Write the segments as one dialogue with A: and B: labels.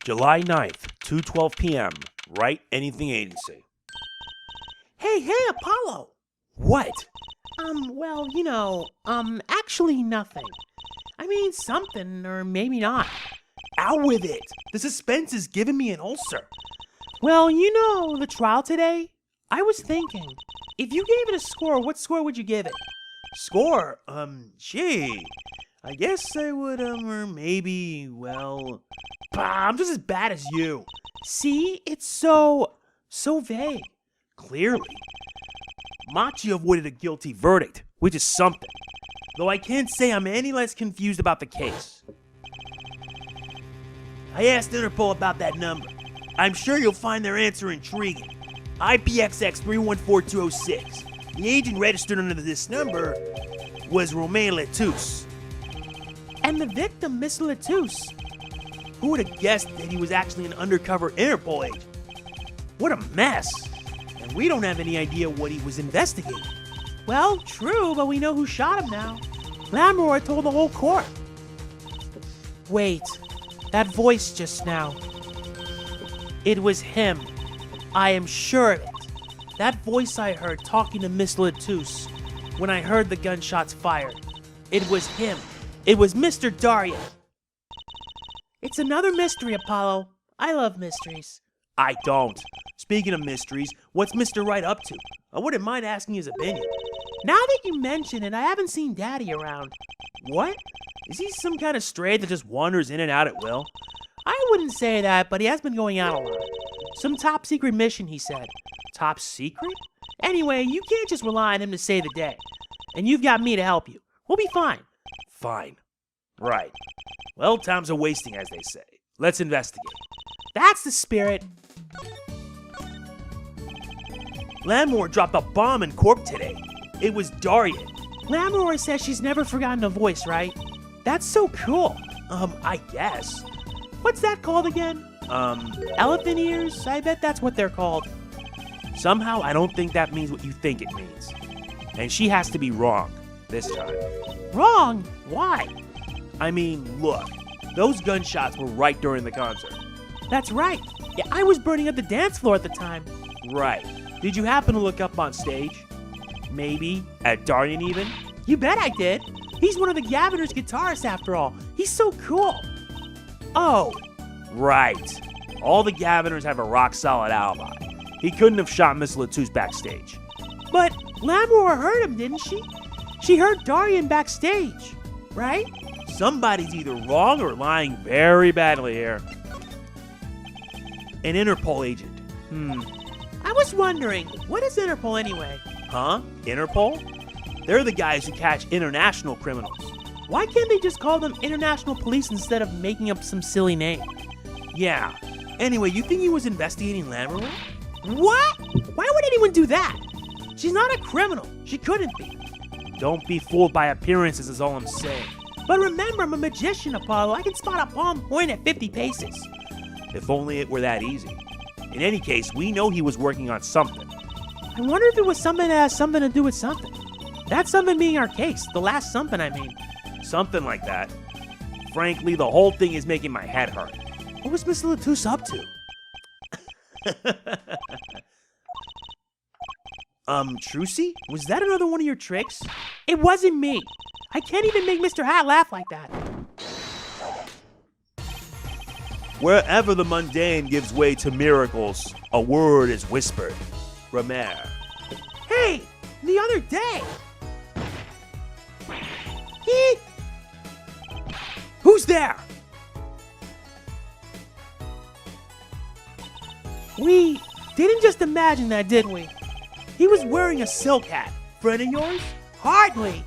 A: July 9th, 2:12 p.m. Write Anything Agency.
B: Hey, Apollo!
A: What?
B: Actually nothing. I mean, something, or maybe not.
A: Out with it! The suspense is giving me an ulcer.
B: Well, the trial today? I was thinking, if you gave it a score, what score would you give it?
A: Score? I guess I would, I'm just as bad as you.
B: See, it's so vague.
A: Clearly. Machi avoided a guilty verdict, which is something. Though I can't say I'm any less confused about the case. I asked Interpol about that number. I'm sure you'll find their answer intriguing. IPXX 314206. The agent registered under this number was Romain Letouce.
B: And the victim, Miss Letouce.
A: Who would have guessed that he was actually an undercover Interpol agent? What a mess! And we don't have any idea what he was investigating.
B: Well, true, but we know who shot him now. Lamroy told the whole court. Wait, that voice just now. It was him. I am sure of it. That voice I heard talking to Miss Letouce when I heard the gunshots fired. It was him. It was Mr. Darien. It's another mystery, Apollo. I love mysteries.
A: I don't. Speaking of mysteries, what's Mr. Wright up to? I wouldn't mind asking his opinion.
B: Now that you mention it, I haven't seen Daddy around.
A: What? Is he some kind of stray that just wanders in and out at will?
B: I wouldn't say that, but he has been going out a lot. Some top secret mission, he said.
A: Top secret?
B: Anyway, you can't just rely on him to save the day. And you've got me to help you. We'll be fine.
A: Fine. Right. Well, time's a-wasting, as they say. Let's investigate.
B: That's the spirit.
A: Lamore dropped a bomb in Corp today. It was Darien.
B: Lamore says she's never forgotten a voice, right? That's so cool.
A: I guess.
B: What's that called again? Elephant ears? I bet that's what they're called.
A: Somehow, I don't think that means what you think it means. And she has to be wrong, this time.
B: Wrong? Why?
A: I mean, look. Those gunshots were right during the concert.
B: That's right. Yeah, I was burning up the dance floor at the time.
A: Right. Did you happen to look up on stage? Maybe? At Darien even?
B: You bet I did. He's one of the Gaviner's guitarists after all. He's so cool. Oh.
A: Right. All the Gaviners have a rock-solid alibi. He couldn't have shot Miss Letouce backstage.
B: But Lamore heard him, didn't she? She heard Darien backstage, right?
A: Somebody's either wrong or lying very badly here. An Interpol agent.
B: I was wondering, what is Interpol anyway?
A: Huh? Interpol? They're the guys who catch international criminals.
B: Why can't they just call them international police instead of making up some silly name?
A: Yeah. Anyway, you think he was investigating Lamroy?
B: What? Why would anyone do that? She's not a criminal. She couldn't be.
A: Don't be fooled by appearances is all I'm saying.
B: But remember, I'm a magician, Apollo. I can spot a palm point at 50 paces.
A: If only it were that easy. In any case, we know he was working on something.
B: I wonder if it was something that has something to do with something. That something being our case. The last something, I mean.
A: Something like that. Frankly, the whole thing is making my head hurt.
B: What was Miss Letouce up to?
A: Trucy? Was that another one of your tricks?
B: It wasn't me. I can't even make Mr. Hat laugh like that.
A: Wherever the mundane gives way to miracles, a word is whispered. Romer.
B: Hey, the other day.
A: Who's there?
B: We didn't just imagine that, did we? He was wearing a silk hat. Friend of yours? Hardly.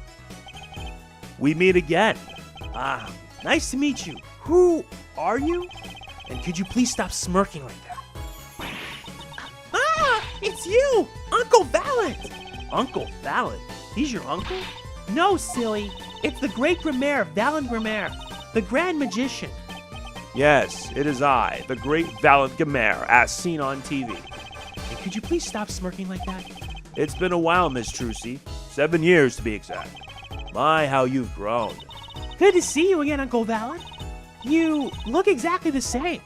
A: We meet again. Nice to meet you. Who are you? And could you please stop smirking like that?
B: It's you! Uncle Valent!
A: Uncle Valent? He's your uncle?
B: No, silly. It's the great Grimaire, Valent Grimaire, the grand magician.
A: Yes, it is I, the great Valent Grimaire, as seen on TV.
B: And could you please stop smirking like that?
A: It's been a while, Miss Trucy. 7 years, to be exact. My, how you've grown.
B: Good to see you again, Uncle Valent. You look exactly the same.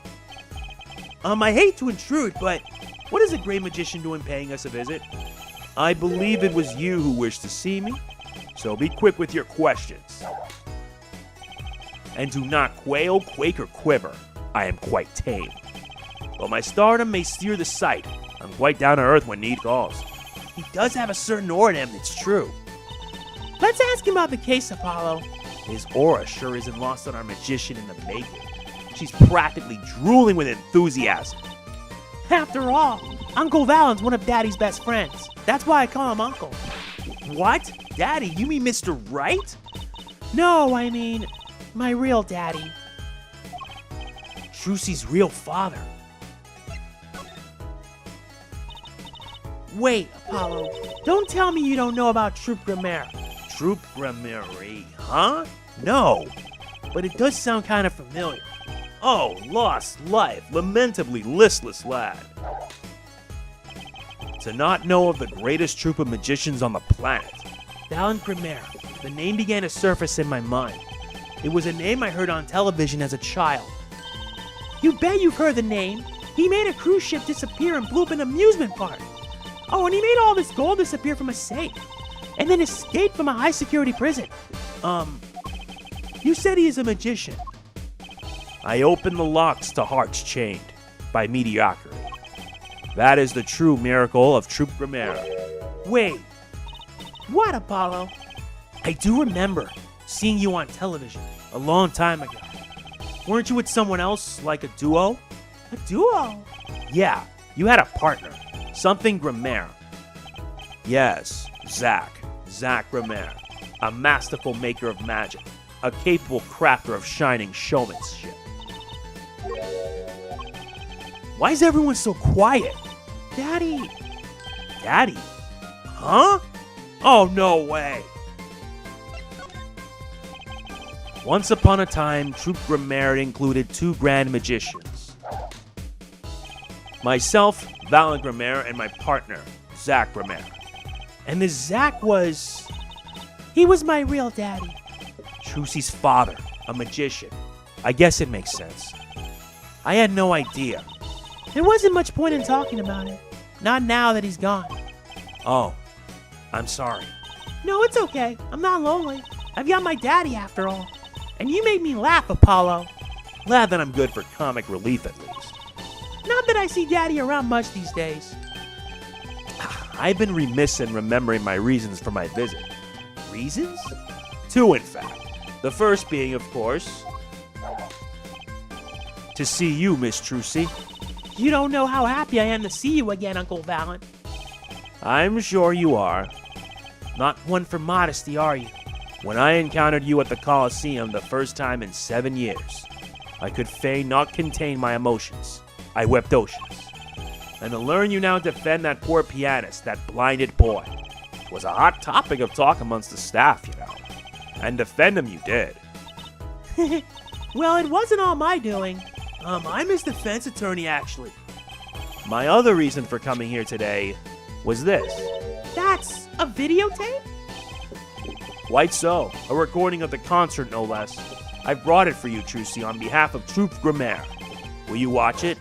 A: I hate to intrude, but what is the great magician doing paying us a visit? I believe it was you who wished to see me, so be quick with your questions. And do not quail, quake, or quiver. I am quite tame. While my stardom may steer the sight, I'm quite down to earth when need calls. He does have a certain aura to him, it's true.
B: Let's ask him about the case, Apollo.
A: His aura sure isn't lost on our magician in the making. She's practically drooling with enthusiasm.
B: After all, Uncle Valen's one of Daddy's best friends. That's why I call him Uncle.
A: What? Daddy? You mean Mr. Right?
B: No, I mean, my real daddy.
A: Trucy's real father.
B: Wait, Apollo, don't tell me you don't know about Troop Grammaire.
A: Troop Grammaire, huh? No, but it does sound kind of familiar. Oh, lost life, lamentably listless lad. To not know of the greatest troop of magicians on the planet.
B: Valen Grammaire. The name began to surface in my mind. It was a name I heard on television as a child. You bet you've heard the name. He made a cruise ship disappear and blew up an amusement park. Oh, and he made all this gold disappear from a safe. And then escaped from a high-security prison. You said he is a magician.
A: I open the locks to hearts chained by mediocrity. That is the true miracle of Troop Grammaire.
B: Wait. What, Apollo?
A: I do remember seeing you on television a long time ago. Weren't you with someone else, like a duo?
B: A duo?
A: Yeah, you had a partner. Something Grammaire. Yes, Zach Grammaire. A masterful maker of magic. A capable crafter of shining showmanship. Why is everyone so quiet?
B: Daddy.
A: Daddy? Huh? Oh, no way. Once upon a time, Troop Grammaire included two grand magicians. Myself, Valen Grammaire, and my partner, Zach Grammaire.
B: And this Zach was... He was my real daddy.
A: Trucy's father, a magician. I guess it makes sense. I had no idea.
B: There wasn't much point in talking about it. Not now that he's gone.
A: Oh, I'm sorry.
B: No, it's okay. I'm not lonely. I've got my daddy after all. And you make me laugh, Apollo.
A: Glad that I'm good for comic relief at least.
B: Not that I see Daddy around much these days.
A: I've been remiss in remembering my reasons for my visit. Reasons? Two, in fact. The first being, of course, to see you, Miss Trucy.
B: You don't know how happy I am to see you again, Uncle Valen.
A: I'm sure you are.
B: Not one for modesty, are you?
A: When I encountered you at the Coliseum the first time in 7 years, I could fain not contain my emotions. I wept oceans. And to learn you now defend that poor pianist, that blinded boy, was a hot topic of talk amongst the staff, you know. And defend him you did.
B: Well, it wasn't all my doing. I'm his defense attorney, actually.
A: My other reason for coming here today was this.
B: That's a videotape?
A: Quite so. A recording of the concert, no less. I brought it for you, Trucy, on behalf of Troop Grammaire. Will you watch it?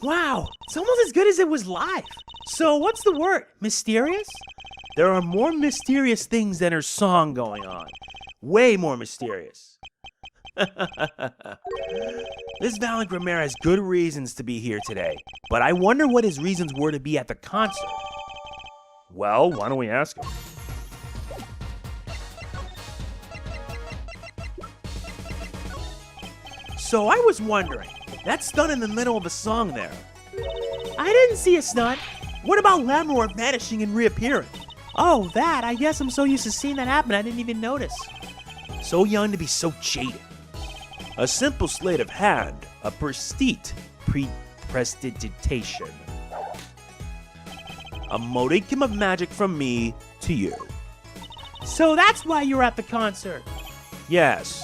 B: Wow, it's almost as good as it was live. So what's the word? Mysterious?
A: There are more mysterious things than her song going on. Way more mysterious. This Valen Grimmer has good reasons to be here today, but I wonder what his reasons were to be at the concert. Well, why don't we ask him? So I was wondering, that stunt in the middle of the song there.
B: I didn't see a stunt.
A: What about Lamroar vanishing and reappearing?
B: Oh, that. I guess I'm so used to seeing that happen I didn't even notice.
A: So young to be so jaded. A simple sleight of hand, a prestidigitation. A modicum of magic from me to you.
B: So that's why you were at the concert.
A: Yes,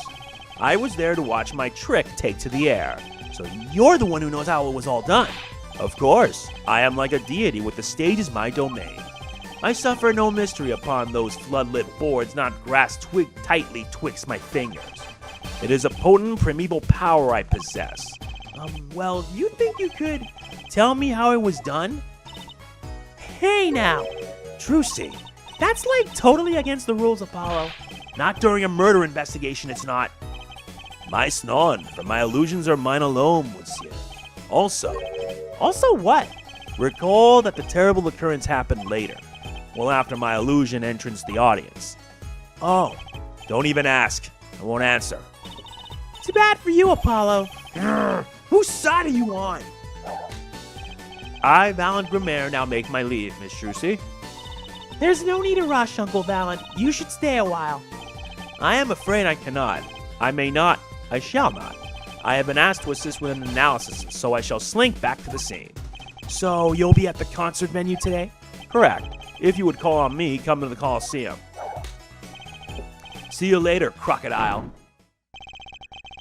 A: I was there to watch my trick take to the air. So you're the one who knows how it was all done. Of course, I am like a deity with the stage as my domain. I suffer no mystery upon those floodlit boards not grasped tightly twixt my fingers. It is a potent primeval power I possess.
B: Well, you think you could tell me how it was done? Hey now,
A: Trucy,
B: that's like totally against the rules, Apollo.
A: not during a murder investigation, it's not. My snon, for my illusions are mine alone, monsieur. Also
B: what?
A: recall that the terrible occurrence happened later. Well, after my illusion entranced the audience. Oh, don't even ask. I won't answer.
B: Too bad for you, Apollo.
A: Whose side are you on? I, Valen Grimmer, now make my leave, Miss Trucy.
B: There's no need to rush, Uncle Valen. You should stay a while.
A: I am afraid I cannot. I may not. I shall not. I have been asked to assist with an analysis, so I shall slink back to the scene.
B: So you'll be at the concert venue today?
A: Correct. If you would call on me, come to the Coliseum. See you later, crocodile.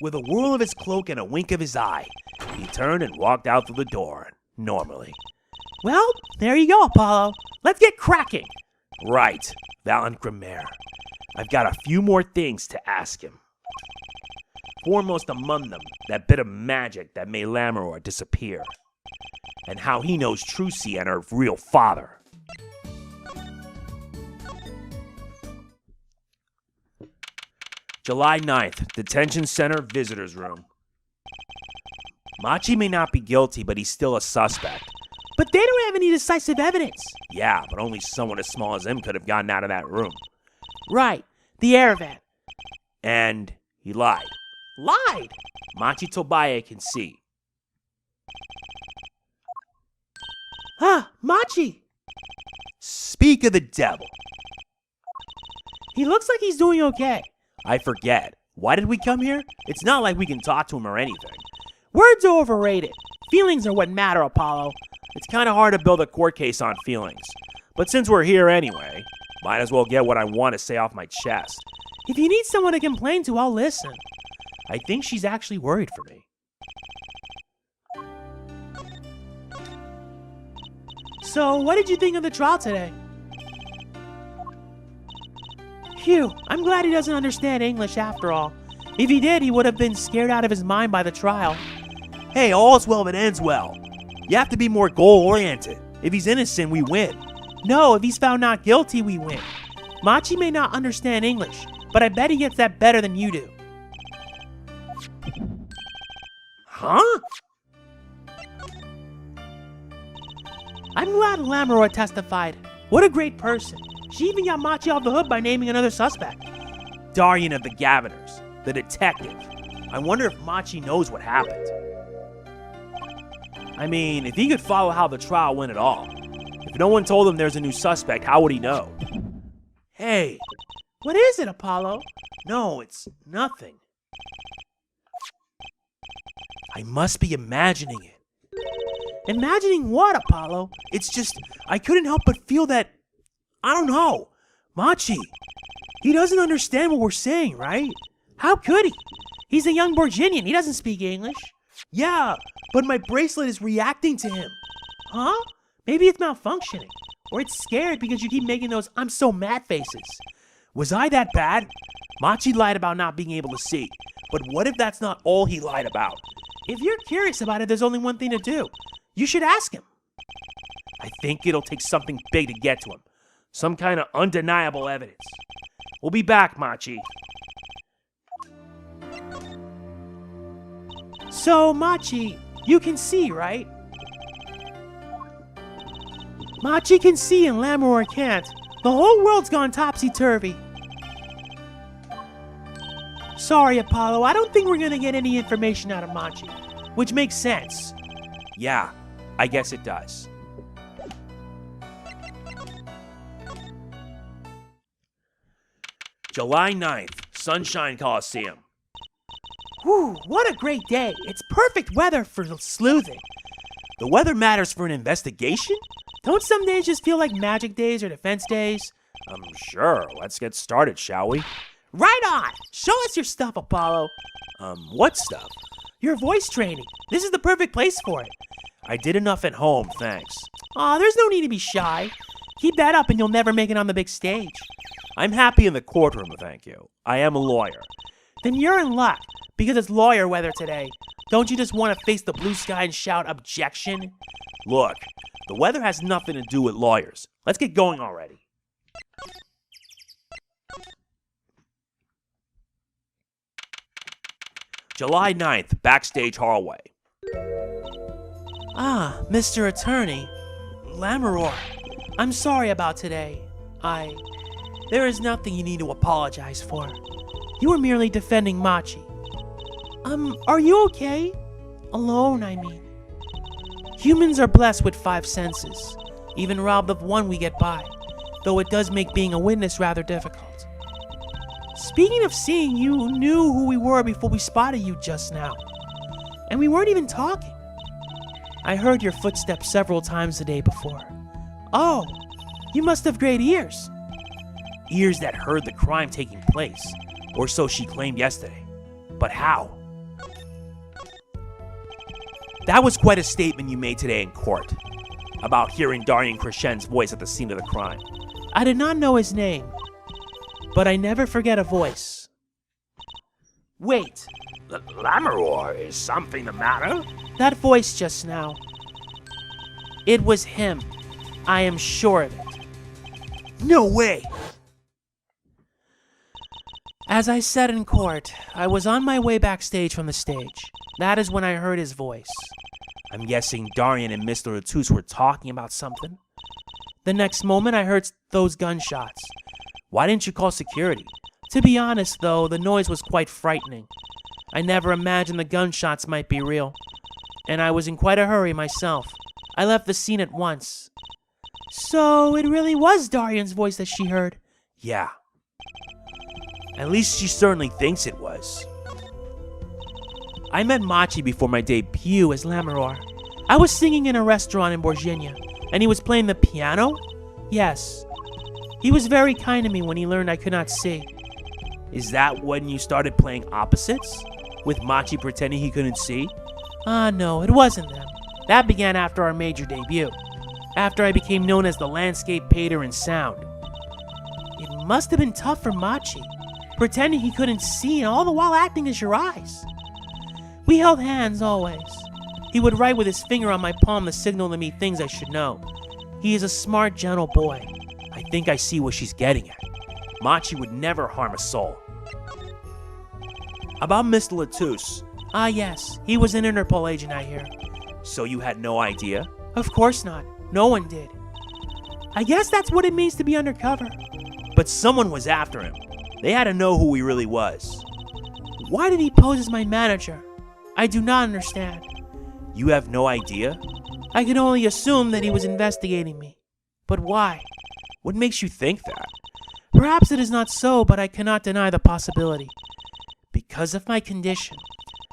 A: With a whirl of his cloak and a wink of his eye, he turned and walked out through the door, normally.
B: Well, there you go, Apollo. Let's get cracking.
A: Right, Valen Grimmer. I've got a few more things to ask him. Foremost among them, that bit of magic that made Lamroar disappear. And how he knows Trucy and her real father. July 9th, Detention Center Visitors Room. Machi may not be guilty, but he's still a suspect.
B: But they don't have any decisive evidence.
A: Yeah, but only someone as small as him could have gotten out of that room.
B: Right, the air vent.
A: And he lied.
B: Lied?
A: Machi Tobaye can see.
B: Machi!
A: Speak of the devil.
B: He looks like he's doing okay.
A: I forget. Why did we come here? It's not like we can talk to him or anything.
B: Words are overrated. Feelings are what matter, Apollo.
A: It's kind of hard to build a court case on feelings. But since we're here anyway, might as well get what I want to say off my chest.
B: If you need someone to complain to, I'll listen.
A: I think she's actually worried for me.
B: So, what did you think of the trial today? Phew, I'm glad he doesn't understand English after all. If he did, he would have been scared out of his mind by the trial.
A: Hey, all's well that ends well. You have to be more goal-oriented. If he's innocent, we win.
B: No, if he's found not guilty, we win. Machi may not understand English, but I bet he gets that better than you do.
A: Huh?
B: I'm glad Lamroar testified. What a great person. She even got Machi off the hook by naming another suspect.
A: Darien of the Governors, the detective. I wonder if Machi knows what happened. I mean, if he could follow how the trial went at all. If no one told him there's a new suspect, how would he know? Hey.
B: What is it, Apollo?
A: No, it's nothing. I must be imagining it.
B: Imagining what, Apollo?
A: It's just, I couldn't help but feel that, I don't know, Machi. He doesn't understand what we're saying, right?
B: How could he? He's a young Borginian. He doesn't speak English.
A: Yeah, but my bracelet is reacting to him.
B: Huh? Maybe it's malfunctioning. Or it's scared because you keep making those I'm so mad faces.
A: Was I that bad? Machi lied about not being able to see. But what if that's not all he lied about?
B: If you're curious about it, there's only one thing to do. You should ask him.
A: I think it'll take something big to get to him. Some kind of undeniable evidence. We'll be back, Machi.
B: So, Machi, you can see, right? Machi can see and Lammeror can't. The whole world's gone topsy-turvy. Sorry, Apollo, I don't think we're gonna get any information out of Machi. Which makes sense.
A: Yeah, I guess it does. July 9th, Sunshine Coliseum.
B: Whew, what a great day. It's perfect weather for sleuthing.
A: The weather matters for an investigation?
B: Don't some days just feel like magic days or defense days?
A: Sure. Let's get started, shall we?
B: Right on! Show us your stuff, Apollo.
A: What stuff?
B: Your voice training. This is the perfect place for it.
A: I did enough at home, thanks.
B: Aw, there's no need to be shy. Keep that up and you'll never make it on the big stage.
A: I'm happy in the courtroom, thank you. I am a lawyer.
B: Then you're in luck, because it's lawyer weather today. Don't you just want to face the blue sky and shout objection?
A: Look, the weather has nothing to do with lawyers. Let's get going already. July 9th, backstage hallway.
B: Ah, Mr. Attorney. Lammeror. I'm sorry about today. There is nothing you need to apologize for. You were merely defending Machi. Are you okay? Alone, I mean. Humans are blessed with 5 senses. Even robbed of one, we get by. Though it does make being a witness rather difficult. Speaking of seeing, you knew who we were before we spotted you just now. And we weren't even talking. I heard your footsteps several times the day before. Oh, you must have great ears.
A: Ears that heard the crime taking place, or so she claimed yesterday. But how? That was quite a statement you made today in court, about hearing Darian Crescen's voice at the scene of the crime.
B: I did not know his name, but I never forget a voice. Wait.
A: Lammeror, is something the matter?
B: That voice just now. It was him. I am sure of it.
A: No way!
B: As I said in court, I was on my way backstage from the stage. That is when I heard his voice.
A: I'm guessing Darian and Mr. Latus were talking about something.
B: The next moment, I heard those gunshots.
A: Why didn't you call security?
B: To be honest, though, the noise was quite frightening. I never imagined the gunshots might be real. And I was in quite a hurry myself. I left the scene at once. So, it really was Darian's voice that she heard?
A: Yeah. At least she certainly thinks it was. I met Machi before my debut as Lammeror.
B: I was singing in a restaurant in Borgenia, and he was playing the piano? Yes. He was very kind to me when he learned I could not see.
A: Is that when you started playing opposites? With Machi pretending he couldn't see?
B: No, it wasn't them. That began after our major debut. After I became known as the landscape painter in sound. It must have been tough for Machi, pretending he couldn't see and all the while acting as your eyes. We held hands always. He would write with his finger on my palm to signal to me things I should know. He is a smart, gentle boy.
A: I think I see what she's getting at. Machi would never harm a soul. About Mr. Latus.
B: Ah, yes. He was an Interpol agent, I hear.
A: So you had no idea?
B: Of course not. No one did. I guess that's what it means to be undercover.
A: But someone was after him. They had to know who he really was.
B: Why did he pose as my manager? I do not understand.
A: You have no idea?
B: I can only assume that he was investigating me. But why?
A: What makes you think that?
B: Perhaps it is not so, but I cannot deny the possibility. Because of my condition.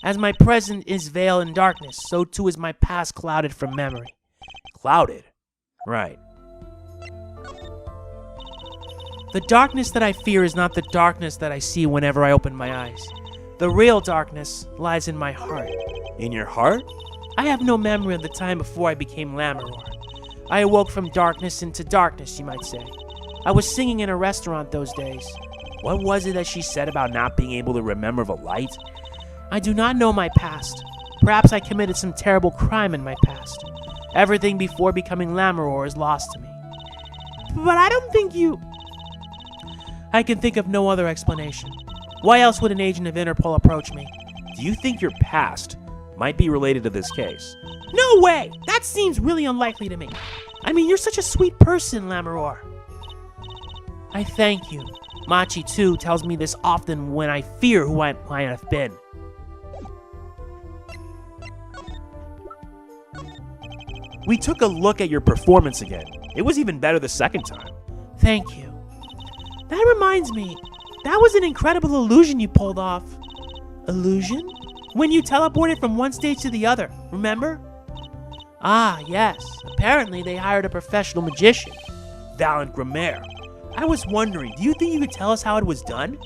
B: As my present is veiled in darkness, so too is my past clouded from memory.
A: Clouded? Right.
B: The darkness that I fear is not the darkness that I see whenever I open my eyes. The real darkness lies in my heart.
A: In your heart?
B: I have no memory of the time before I became Lammeror. I awoke from darkness into darkness, you might say. I was singing in a restaurant those days.
A: What was it that she said about not being able to remember the light?
B: I do not know my past. Perhaps I committed some terrible crime in my past. Everything before becoming Lamoureux is lost to me. But I don't think you... I can think of no other explanation. Why else would an agent of Interpol approach me?
C: Do you think your past might be related to this case?
B: No way! That seems really unlikely to me. I mean, you're such a sweet person, Lamoureux. I thank you. Machi, too, tells me this often when I fear who I might have been.
C: We took a look at your performance again. It was even better the second time.
B: Thank you. That reminds me, that was an incredible illusion you pulled off. Illusion? When you teleported from one stage to the other, remember? Ah, yes. Apparently they hired a professional magician.
C: Valent Grammaire.
B: I was wondering, do you think you could tell us how it was done?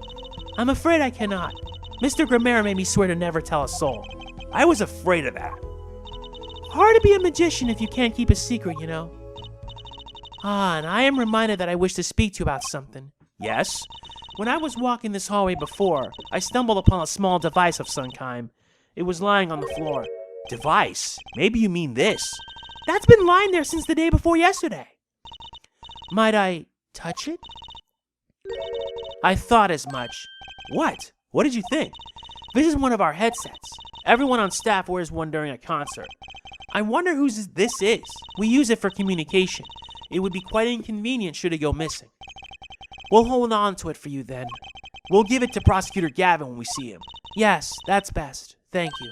B: I'm afraid I cannot. Mr. Grammaire made me swear to never tell a soul.
C: I was afraid of that.
B: Hard to be a magician if you can't keep a secret, you know. Ah, and I am reminded that I wish to speak to you about something.
C: Yes?
B: When I was walking this hallway before, I stumbled upon a small device of some kind. It was lying on the floor.
C: Device? Maybe you mean this.
B: That's been lying there since the day before yesterday. Might I touch it? I thought as much.
C: What? What did you think?
B: This is one of our headsets. Everyone on staff wears one during a concert. I wonder whose this is. We use it for communication. It would be quite inconvenient should it go missing. We'll hold on to it for you then.
C: We'll give it to Prosecutor Gavin when we see him.
B: Yes, that's best. Thank you.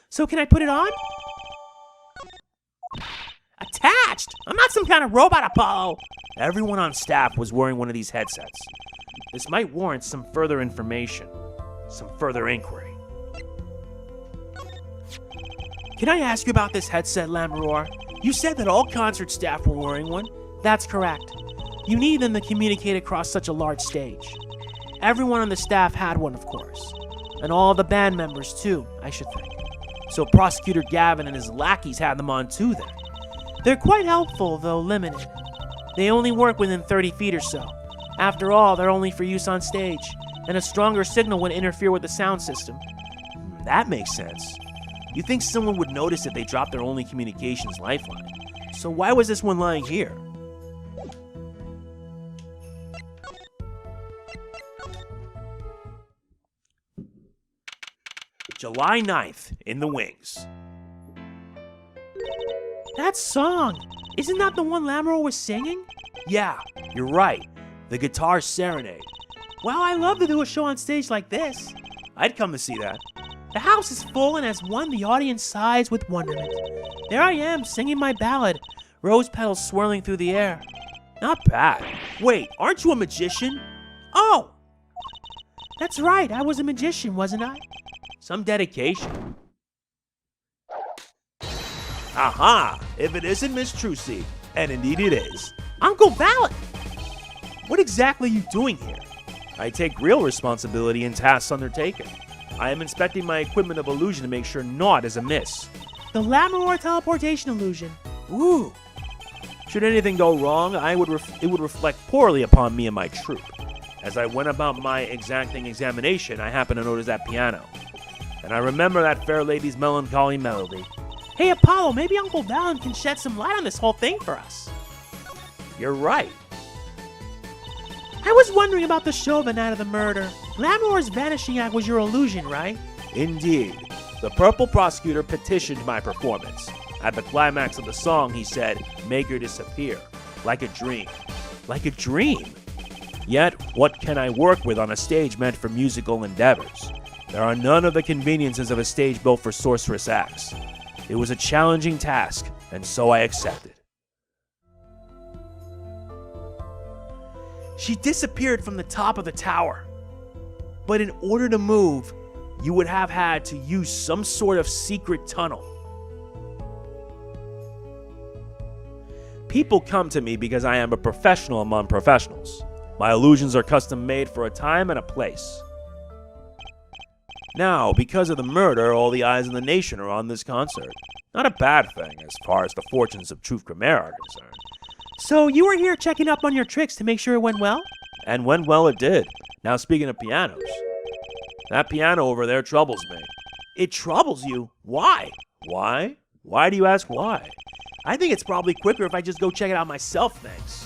B: So can I put it on? Attached! I'm not some kind of robot, Apollo!
C: Everyone on staff was wearing one of these headsets. This might warrant some further information, some further inquiry.
B: Can I ask you about this headset, Lamoureux? You said that all concert staff were wearing one. That's correct. You need them to communicate across such a large stage. Everyone on the staff had one, of course. And all the band members, too, I should think.
C: So Prosecutor Gavin and his lackeys had them on too, then?
B: They're quite helpful, though limited. They only work within 30 feet or so. After all, they're only for use on stage, and a stronger signal would interfere with the sound system.
C: That makes sense. You think someone would notice if they dropped their only communications lifeline. So why was this one lying here? July 9th, in the wings.
B: That song! Isn't that the one Lamoureux was singing?
C: Yeah, you're right. The Guitar Serenade.
B: Wow, I love to do a show on stage like this.
C: I'd come to see that.
B: The house is full, and as one, the audience sighs with wonderment. There I am, singing my ballad, rose petals swirling through the air.
C: Not bad. Wait, aren't you a magician?
B: Oh! That's right, I was a magician, wasn't I?
C: Some dedication. Aha! If it isn't Miss Trucy, and indeed it is.
B: Uncle Valet!
C: What exactly are you doing here? I take real responsibility in tasks undertaken. I am inspecting my equipment of illusion to make sure naught is amiss.
B: The Lamoureux teleportation illusion.
C: Ooh. Should anything go wrong, it would reflect poorly upon me and my troupe. As I went about my exacting examination, I happened to notice that piano. And I remember that fair lady's melancholy melody.
B: Hey, Apollo, maybe Uncle Valen can shed some light on this whole thing for us.
C: You're right.
B: I was wondering about the show the night of the murder. Lamoureux's vanishing act was your illusion, right?
C: Indeed. The Purple Prosecutor petitioned my performance. At the climax of the song, he said, "Make her disappear, like a dream." Like a dream? Yet, what can I work with on a stage meant for musical endeavors? There are none of the conveniences of a stage built for sorceress acts. It was a challenging task, and so I accepted.
A: She disappeared from the top of the tower. But in order to move, you would have had to use some sort of secret tunnel.
C: People come to me because I am a professional among professionals. My illusions are custom made for a time and a place. Now, because of the murder, all the eyes in the nation are on this concert. Not a bad thing as far as the fortunes of Truth Grammaire are concerned.
B: So you were here checking up on your tricks to make sure it went well?
C: And when well it did. Now speaking of pianos, that piano over there troubles me.
A: It troubles you? Why?
C: Why? Why do you ask why?
A: I think it's probably quicker if I just go check it out myself, thanks.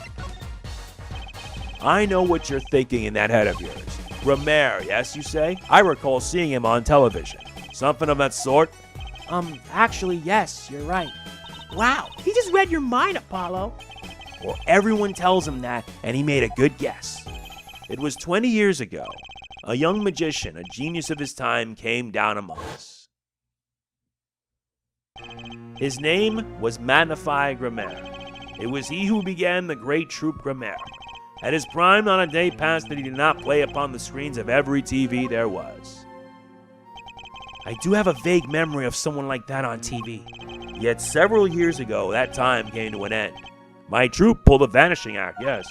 C: I know what you're thinking in that head of yours. Grammaire, yes, you say? I recall seeing him on television. Something of that sort?
B: Actually, yes, you're right. Wow, he just read your mind, Apollo.
C: Well, everyone tells him that, and he made a good guess. It was 20 years ago. A young magician, a genius of his time, came down among us. His name was Magnify Grammaire. It was he who began the great troupe Grammaire. At his prime, not a day passed that he did not play upon the screens of every TV there was.
A: I do have a vague memory of someone like that on TV.
C: Yet several years ago, that time came to an end. My troupe pulled a vanishing act, yes.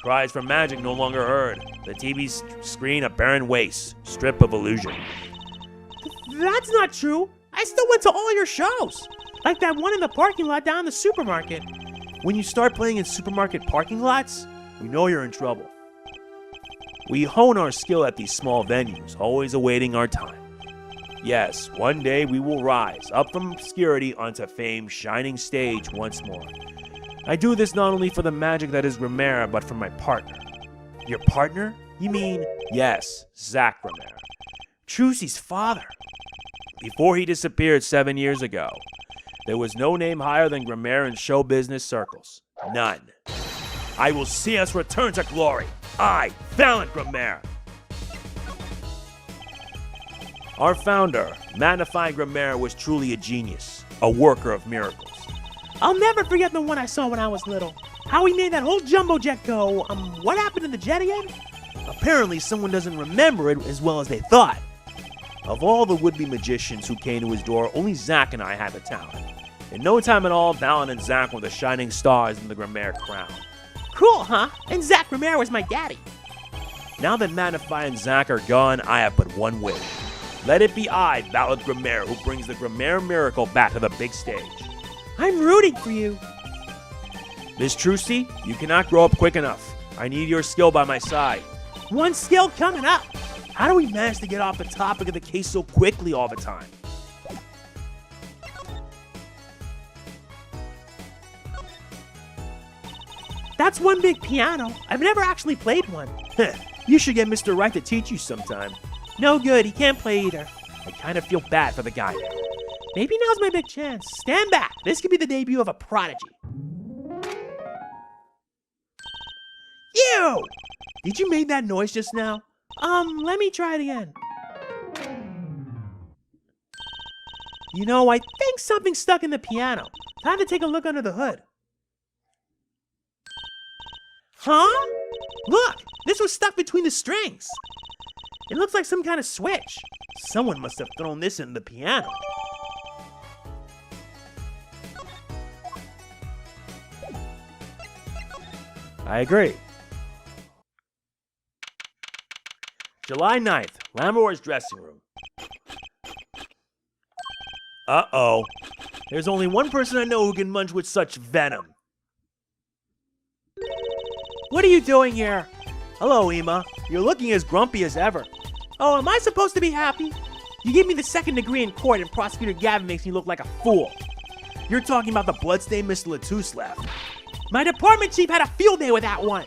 C: Cries for magic no longer heard. The TV screen a barren waste, strip of illusion.
B: That's not true. I still went to all your shows. Like that one in the parking lot down in the supermarket.
A: When you start playing in supermarket parking lots, we know you're in trouble.
C: We hone our skill at these small venues, always awaiting our time. Yes, one day we will rise up from obscurity onto fame's shining stage once more. I do this not only for the magic that is Grammaire, but for my partner.
A: Your partner? You mean?
C: Yes, Zach Grammaire.
A: Trucy's father.
C: Before he disappeared 7 years ago, there was no name higher than Grammaire in show business circles. None. I will see us return to glory. I, Valiant Grammaire. Our founder, Magnify Grammaire, was truly a genius, a worker of miracles.
B: I'll never forget the one I saw when I was little. How he made that whole jumbo jet go. What happened to the jet again?
A: Apparently someone doesn't remember it as well as they thought.
C: Of all the would-be magicians who came to his door, only Zach and I had the talent. In no time at all, Valen and Zach were the shining stars in the Grammaire crown.
B: Cool, huh? And Zach Grammaire was my daddy.
C: Now that Magnify and Zach are gone, I have but one wish. Let it be I, Valen Grammaire, who brings the Grammaire miracle back to the big stage.
B: I'm rooting for you.
C: Miss Trucy, you cannot grow up quick enough. I need your skill by my side.
B: One skill coming up.
A: How do we manage to get off the topic of the case so quickly all the time?
B: That's one big piano. I've never actually played one.
A: You should get Mr. Right to teach you sometime.
B: No good, he can't play either.
A: I kind of feel bad for the guy now.
B: Maybe now's my big chance. Stand back. This could be the debut of a prodigy.
A: You! Did you make that noise just now?
B: Let me try it again.
A: You know,
B: I think something's stuck in the piano. Time to take a look under the hood. Huh? Look! This was stuck between the strings. It looks like some kind of switch.
A: Someone must have thrown this in the piano.
C: I agree. July 9th, Lamore's dressing room.
A: Uh-oh. There's only one person I know who can munch with such venom.
B: What are you doing here?
A: Hello, Ema. You're looking as grumpy as ever.
B: Oh, am I supposed to be happy? You gave me the second degree in court and Prosecutor Gavin makes me look like a fool.
A: You're talking about the bloodstain Mr. Latouche left.
B: My department chief had a field day with that one.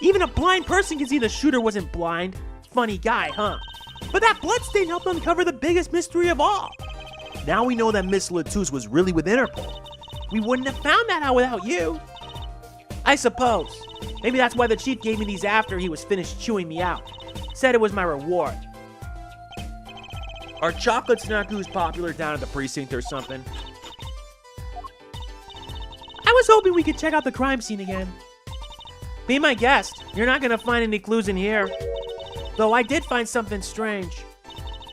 B: Even a blind person can see the shooter wasn't blind. Funny guy, huh? But that bloodstain helped uncover the biggest mystery of all.
A: Now we know that Miss Latouche was really with Interpol.
B: We wouldn't have found that out without you. I suppose. Maybe that's why the chief gave me these after he was finished chewing me out. Said it was my reward.
C: Are chocolate snackoos popular down at the precinct or something?
B: I was hoping we could check out the crime scene again. Be my guest. You're not gonna find any clues in here. Though I did find something strange.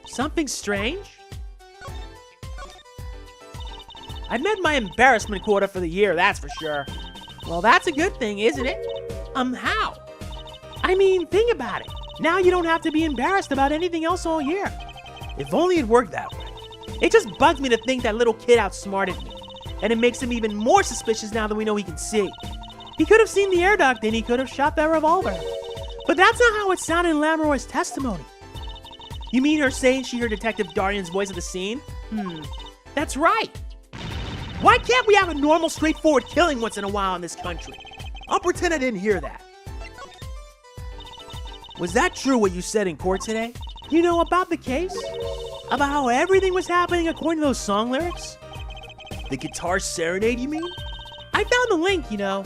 B: Something strange? I met my embarrassment quota for the year, that's for sure. Well, that's a good thing, isn't it? How? I mean, think about it. Now you don't have to be embarrassed about anything else all year.
A: If only it worked that way.
B: It just bugs me to think that little kid outsmarted me. And it makes him even more suspicious now that we know he can see. He could have seen the air duct and he could have shot that revolver. But that's not how it sounded in Lamore's testimony. You mean her saying she heard Detective Darion's voice at the scene? That's right. Why can't we have a normal, straightforward killing once in a while in this country?
A: I'll pretend I didn't hear that. Was that true what you said in court today?
B: You know, about the case? About how everything was happening according to those song lyrics?
A: The guitar serenade, you mean?
B: I found the link, you know.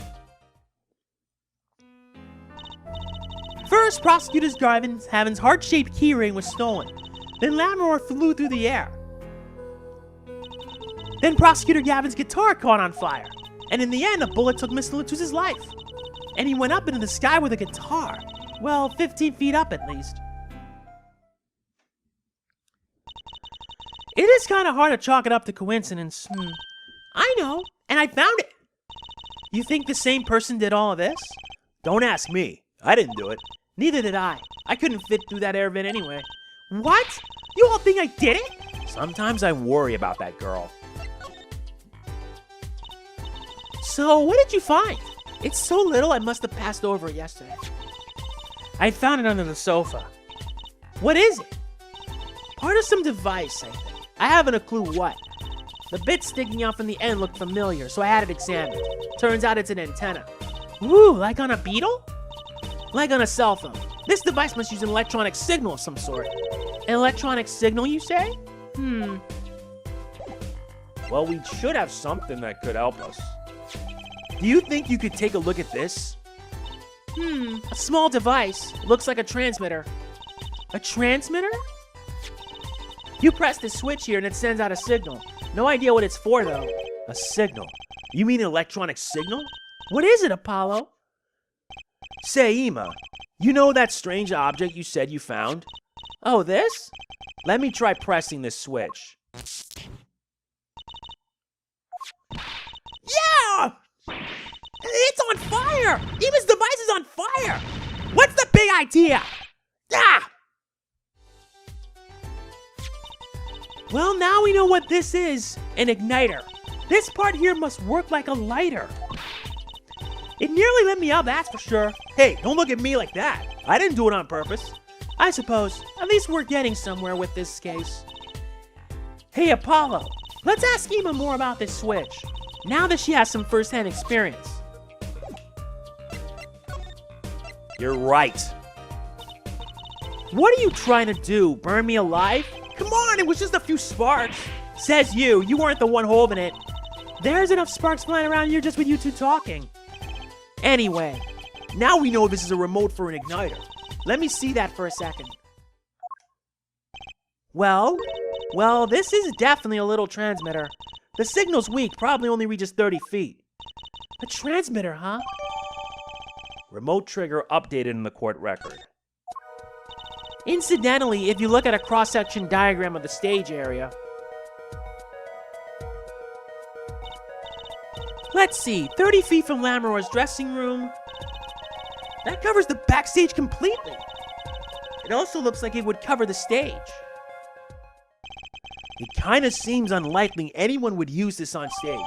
B: First, prosecutor's Gavin's heart-shaped keyring was stolen. Then Lammermoor flew through the air. Then Prosecutor Gavin's guitar caught on fire. And in the end, a bullet took Mr. Latouz's life. And he went up into the sky with a guitar. Well, 15 feet up at least. It is kind of hard to chalk it up to coincidence. I know, and I found it. You think the same person did all of this?
A: Don't ask me. I didn't do it.
B: Neither did I. I couldn't fit through that air vent anyway. What? You all think I did it?
C: Sometimes I worry about that girl.
B: So, what did you find? It's so little I must have passed over it yesterday. I found it under the sofa. What is it? Part of some device, I think. I haven't a clue what. The bit sticking out from the end looked familiar, so I had it examined. Turns out it's an antenna. Ooh, like on a Beetle? Like on a cell phone. This device must use an electronic signal of some sort. An electronic signal, you say?
C: Well, we should have something that could help us.
A: Do you think you could take a look at this?
B: A small device. Looks like a transmitter. A transmitter? You press the switch here and it sends out a signal. No idea what it's for, though.
A: A signal? You mean an electronic signal?
B: What is it, Apollo?
A: Say, Ema, you know that strange object you said you found?
B: Oh, this?
A: Let me try pressing this switch.
B: Yeah! It's on fire! Ema's device is on fire! What's the big idea? Ah! Well, now we know what this is, an igniter. This part here must work like a lighter. It nearly lit me up, that's for sure.
A: Hey, don't look at me like that. I didn't do it on purpose.
B: I suppose. At least we're getting somewhere with this case. Hey, Apollo, let's ask Ema more about this switch, now that she has some first-hand experience.
C: You're right.
B: What are you trying to do, burn me alive? Come on, it was just a few sparks. Says you weren't the one holding it. There's enough sparks flying around here just with you two talking. Anyway,
A: now we know this is a remote for an igniter.
B: Let me see that for a second. Well, this is definitely a little transmitter. The signal's weak, probably only reaches 30 feet. A transmitter, huh?
C: Remote trigger updated in the court record.
B: Incidentally, if you look at a cross-section diagram of the stage area, let's see, 30 feet from Lammermoor's dressing room. That covers the backstage completely. It also looks like it would cover the stage.
A: It kind of seems unlikely anyone would use this on stage.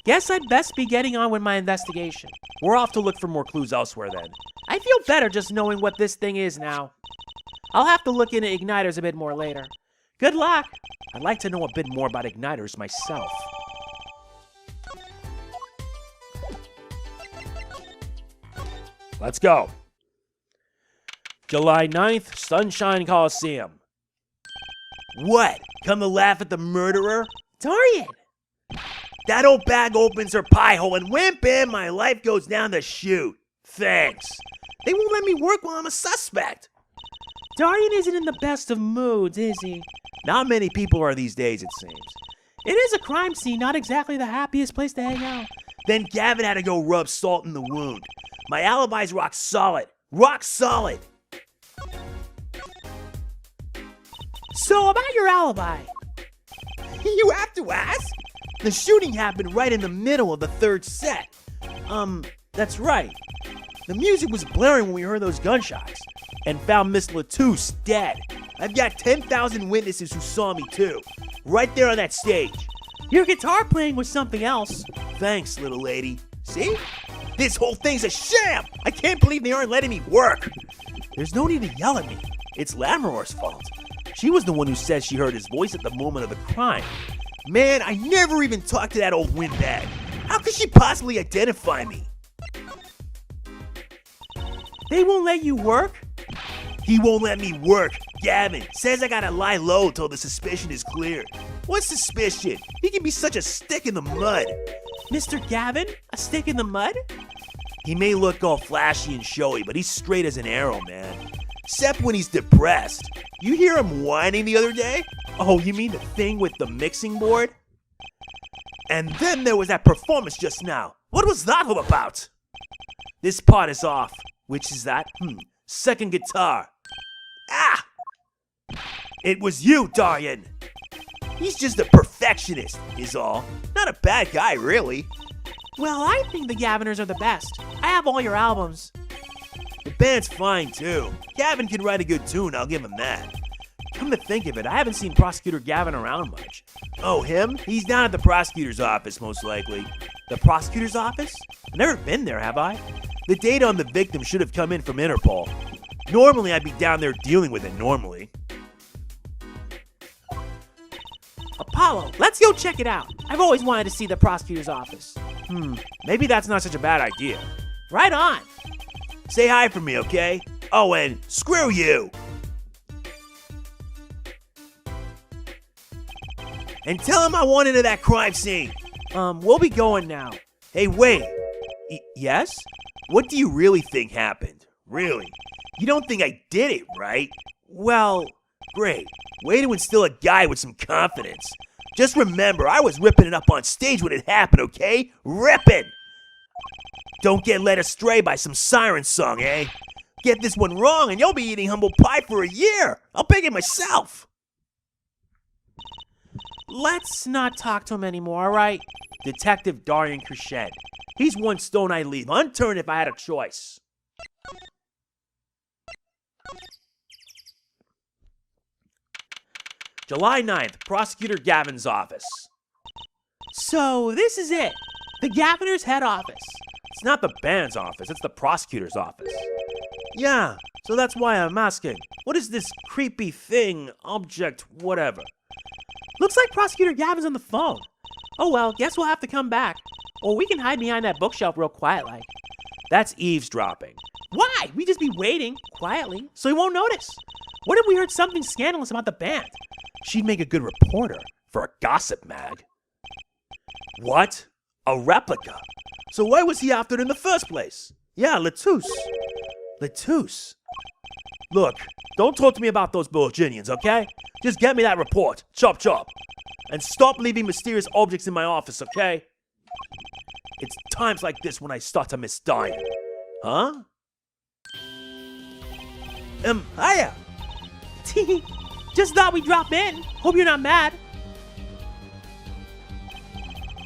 B: Guess I'd best be getting on with my investigation.
A: We're off to look for more clues elsewhere then.
B: I feel better just knowing what this thing is now. I'll have to look into igniters a bit more later. Good luck!
A: I'd like to know a bit more about igniters myself.
C: Let's go. July 9th, Sunshine Coliseum.
A: What? Come to laugh at the murderer?
B: Dorian!
A: That old bag opens her pie hole and wham bam, my life goes down the chute. Thanks. They won't let me work while I'm a suspect.
B: Dorian isn't in the best of moods, is he?
A: Not many people are these days, it seems.
B: It is a crime scene, not exactly the happiest place to hang out.
A: Then Gavin had to go rub salt in the wound. My alibi's rock solid. Rock solid!
B: So, about your alibi.
A: You have to ask? The shooting happened right in the middle of the third set. That's right. The music was blaring when we heard those gunshots. And found Miss Latouche dead. I've got 10,000 witnesses who saw me too. Right there on that stage.
B: Your guitar playing was something else.
A: Thanks, little lady. See? This whole thing's a sham! I can't believe they aren't letting me work. There's no need to yell at me. It's Lammermoor's fault.
C: She was the one who said she heard his voice at the moment of the crime.
A: Man, I never even talked to that old windbag. How could she possibly identify me?
B: They won't let you work?
A: He won't let me work. Gavin says I gotta lie low till the suspicion is cleared. What suspicion? He can be such a stick in the mud.
B: Mr. Gavin? A stick in the mud?
A: He may look all flashy and showy, but he's straight as an arrow, man. Except when he's depressed. You hear him whining the other day?
C: Oh, you mean the thing with the mixing board?
A: And then there was that performance just now. What was that all about?
C: This part is off. Which is that? Second guitar.
A: Ah! It was you, Darian. He's just a perfectionist, is all. Not a bad guy, really.
B: Well, I think the Gaviners are the best. I have all your albums.
A: The band's fine, too. Gavin can write a good tune, I'll give him that.
C: Come to think of it, I haven't seen Prosecutor Gavin around much.
A: Oh, him? He's down at the prosecutor's office, most likely.
C: The prosecutor's office? I've never been there, have I?
A: The data on the victim should have come in from Interpol. Normally, I'd be down there dealing with it normally.
B: Apollo, let's go check it out. I've always wanted to see the prosecutor's office.
C: Maybe that's not such a bad idea.
B: Right on.
A: Say hi for me, okay? Oh, and screw you! And tell him I want into that crime scene.
B: We'll be going now.
A: Hey, wait.
C: Yes?
A: What do you really think happened? Really? You don't think I did it, right?
C: Well,
A: great. Way to instill a guy with some confidence. Just remember, I was ripping it up on stage when it happened, okay? Ripping! Don't get led astray by some siren song, eh? Get this one wrong and you'll be eating humble pie for a year. I'll bake it myself.
B: Let's not talk to him anymore, all right?
C: Detective Darian Crescent. He's one stone I'd leave unturned if I had a choice. July 9th, Prosecutor Gavin's office.
B: So, this is it. The Gaviner's head office.
C: It's not the band's office, it's the prosecutor's office.
A: Yeah,
C: So that's why I'm asking. What is this creepy thing, object, whatever?
B: Looks like Prosecutor Gavin's on the phone. Oh well, guess we'll have to come back. Or we can hide behind that bookshelf real quiet like.
C: That's eavesdropping.
B: Why? We just be waiting, quietly, so he won't notice. What if we heard something scandalous about the band?
C: She'd make a good reporter for a gossip mag.
A: What? A replica? So why was he after it in the first place? Yeah, Latouche.
C: Latouche. Look, don't talk to me about those Virginians, okay? Just get me that report. Chop chop. And stop leaving mysterious objects in my office, okay? It's times like this when I start to miss dying. Huh?
A: Hiya.
B: Just thought we'd drop in. Hope you're not mad.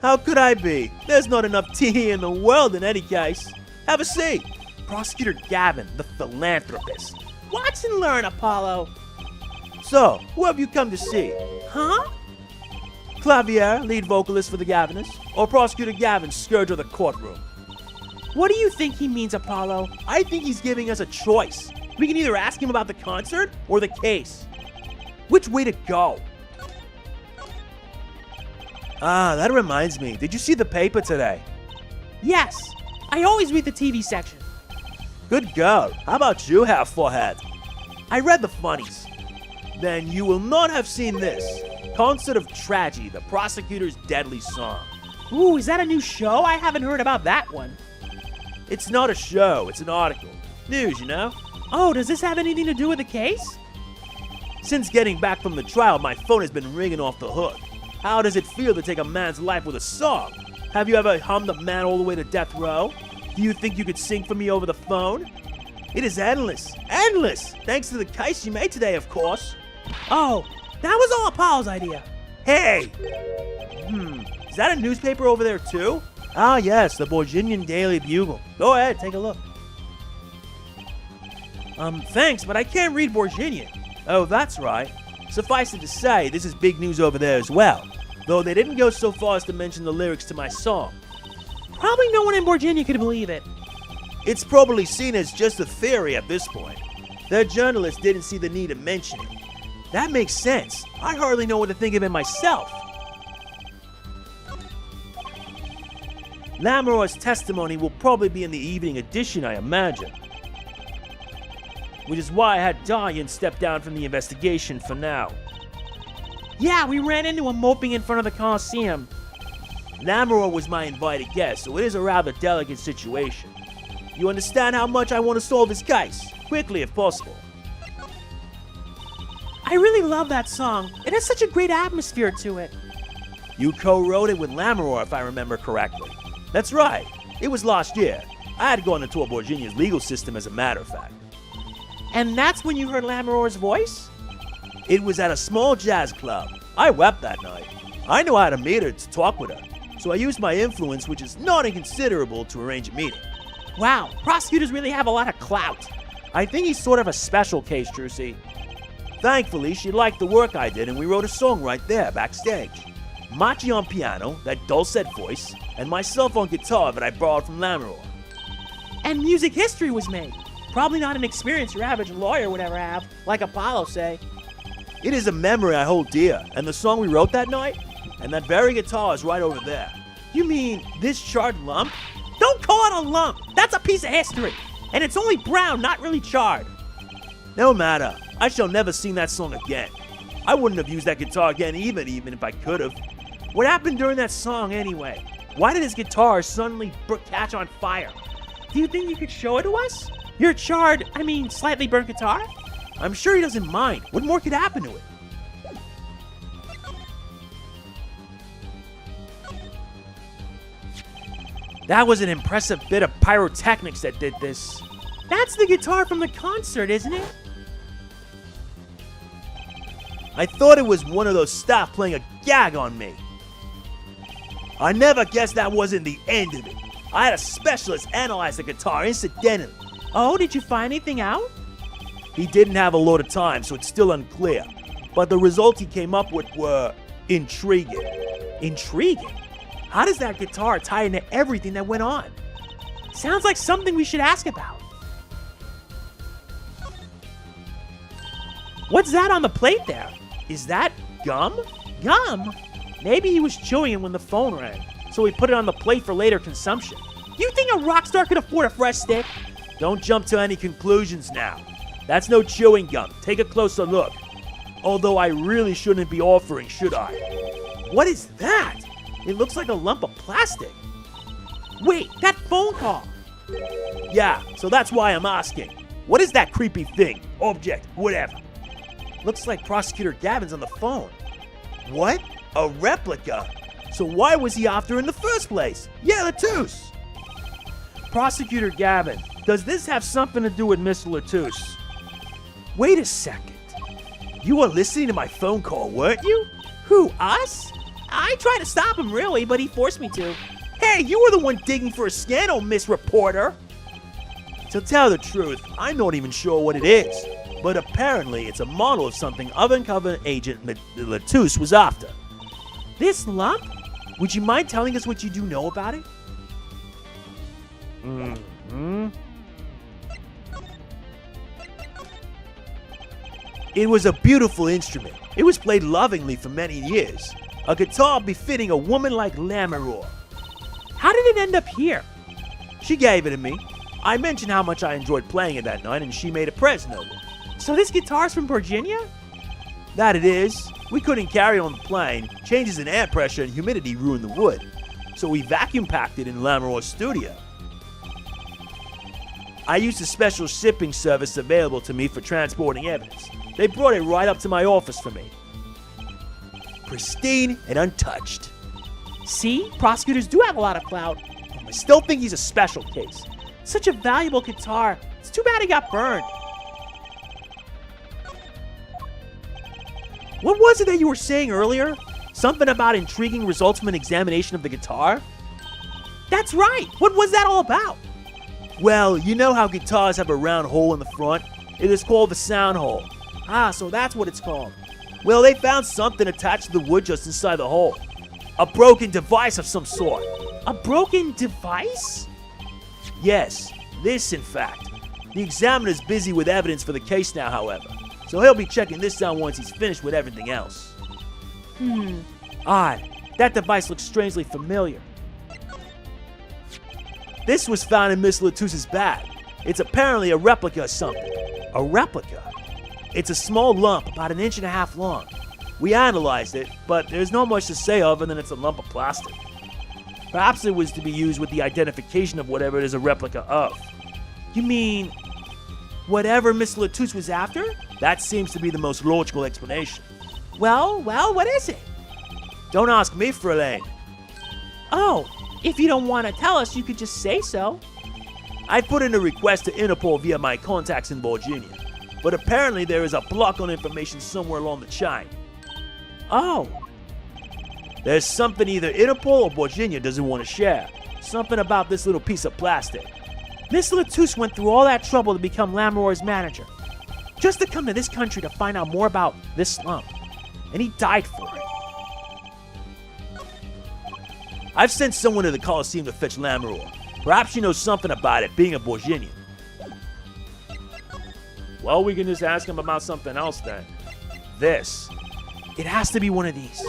A: How could I be? There's not enough tea in the world in any case. Have a seat.
C: Prosecutor Gavin, the philanthropist.
B: Watch and learn, Apollo.
A: So, who have you come to see?
B: Huh?
A: Clavier, lead vocalist for the Gaviners, or Prosecutor Gavin, scourge of the courtroom?
B: What do you think he means, Apollo?
A: I think he's giving us a choice. We can either ask him about the concert or the case. Which way to go? Ah, that reminds me. Did you see the paper today?
B: Yes. I always read the TV section.
A: Good girl. How about you, half forehead? I read the funnies. Then you will not have seen this. Concert of Tragedy, the prosecutor's deadly song.
B: Ooh, is that a new show? I haven't heard about that one.
A: It's not a show, it's an article. News, you know?
B: Oh, does this have anything to do with the case?
A: Since getting back from the trial, my phone has been ringing off the hook. How does it feel to take a man's life with a song? Have you ever hummed a man all the way to death row? Do you think you could sing for me over the phone? It is endless. Endless! Thanks to the case you made today, of course.
B: Oh, that was all Apollo's idea.
A: Hey! Is that a newspaper over there too? Ah yes, the Virginian Daily Bugle. Go ahead, take a look. Thanks, but I can't read Virginian. Oh, that's right. Suffice it to say, this is big news over there as well. Though they didn't go so far as to mention the lyrics to my song.
B: Probably no one in Virginia could believe it.
A: It's probably seen as just a theory at this point. Their journalists didn't see the need to mention it. That makes sense. I hardly know what to think of it myself.
C: Lamoureux's testimony will probably be in the evening edition, I imagine. Which is why I had Dalian step down from the investigation for now.
B: Yeah, we ran into him moping in front of the Coliseum.
A: Lamoureux was my invited guest, so it is a rather delicate situation. You understand how much I want to solve this case? Quickly, if possible.
B: I really love that song. It has such a great atmosphere to it.
A: You co-wrote it with Lamoureux, if I remember correctly. That's right. It was last year. I had gone into Virginia's legal system, as a matter of fact.
B: And that's when you heard Lamoureux's voice?
A: It was at a small jazz club. I wept that night. I knew how to meet her to talk with her, so I used my influence, which is not inconsiderable, to arrange a meeting.
B: Wow, prosecutors really have a lot of clout.
C: I think he's sort of a special case, Trucy.
A: Thankfully, she liked the work I did, and we wrote a song right there, backstage. Machi on piano, that dulcet voice, and myself on guitar that I borrowed from Lamoureux.
B: And music history was made. Probably not an experience your average lawyer would ever have, like Apollo, say.
A: It is a memory I hold dear, and the song we wrote that night, and that very guitar is right over there.
B: You mean this charred lump? Don't call it a lump! That's a piece of history! And it's only brown, not really charred.
A: No matter. I shall never sing that song again. I wouldn't have used that guitar again even if I could have.
B: What happened during that song anyway? Why did his guitar suddenly catch on fire? Do you think you could show it to us? Your charred, slightly burnt guitar?
A: I'm sure he doesn't mind. What more could happen to it?
C: That was an impressive bit of pyrotechnics that did this.
B: That's the guitar from the concert, isn't it?
A: I thought it was one of those staff playing a gag on me. I never guessed that wasn't the end of it. I had a specialist analyze the guitar incidentally.
B: Oh, did you find anything out?
A: He didn't have a lot of time, so it's still unclear. But the results he came up with were intriguing.
B: Intriguing? How does that guitar tie into everything that went on? Sounds like something we should ask about. What's that on the plate there? Is that gum? Gum? Maybe he was chewing it when the phone rang, so he put it on the plate for later consumption. You think a rock star could afford a fresh stick?
A: Don't jump to any conclusions now. That's no chewing gum. Take a closer look. Although I really shouldn't be offering, should I?
B: What is that? It looks like a lump of plastic. Wait, that phone call.
A: Yeah, so that's why I'm asking. What is that creepy thing? Object, whatever. Looks like Prosecutor Gavin's on the phone. What? A replica? So why was he after her in the first place? Yeah, Latouche.
C: Prosecutor Gavin, does this have something to do with Miss Latouche?
A: Wait a second. You were listening to my phone call, weren't you?
B: Who, us? I tried to stop him, really, but he forced me to.
A: Hey, you were the one digging for a scandal, Miss Reporter. To tell the truth, I'm not even sure what it is. But apparently, it's a model of something undercover agent Latouche was after.
B: This lump?
A: Would you mind telling us what you do know about it? It was a beautiful instrument. It was played lovingly for many years. A guitar befitting a woman like Lamoureux.
B: How did it end up here?
A: She gave it to me. I mentioned how much I enjoyed playing it that night, and she made a present of it.
B: So this guitar's from Virginia?
A: That it is. We couldn't carry it on the plane. Changes in air pressure and humidity ruined the wood. So we vacuum packed it in Lamoureux's studio. I used a special shipping service available to me for transporting evidence. They brought it right up to my office for me. Pristine and untouched.
B: See? Prosecutors do have a lot of clout.
A: I still think he's a special case.
B: Such a valuable guitar. It's too bad he got burned.
A: What was it that you were saying earlier? Something about intriguing results from an examination of the guitar?
B: That's right. What was that all about?
A: Well, you know how guitars have a round hole in the front? It is called the sound hole.
B: Ah, so that's what it's called.
A: Well, they found something attached to the wood just inside the hole. A broken device of some sort.
B: A broken device?
A: Yes, this in fact. The examiner's busy with evidence for the case now, however. so he'll be checking this out once he's finished with everything else.
B: Odd. That device looks strangely familiar.
A: This was found in Miss Latusse's bag. It's apparently a replica of something.
B: A replica?
A: It's a small lump about 1.5 inches long. We analyzed it, but there's not much to say other than it's a lump of plastic. Perhaps it was to be used with the identification of whatever it is a replica of.
B: You mean whatever Miss Latouche was after?
A: That seems to be the most logical explanation.
B: Well, what is it?
A: Don't ask me, Frelaine.
B: Oh, if you don't want to tell us, you could just say so.
A: I put in a request to Interpol via my contacts in Virginia, but apparently there is a block on information somewhere along the chain.
B: Oh.
A: There's something either Interpol or Virginia doesn't want to share. Something about this little piece of plastic.
B: Miss Latouche went through all that trouble to become Lamour's manager, just to come to this country to find out more about this slump. And he died for it.
A: I've sent someone to the Coliseum to fetch Lamour. Perhaps she knows something about it, being a Virginian.
C: Well, we can just ask him about something else then. This.
B: It has to be one of these.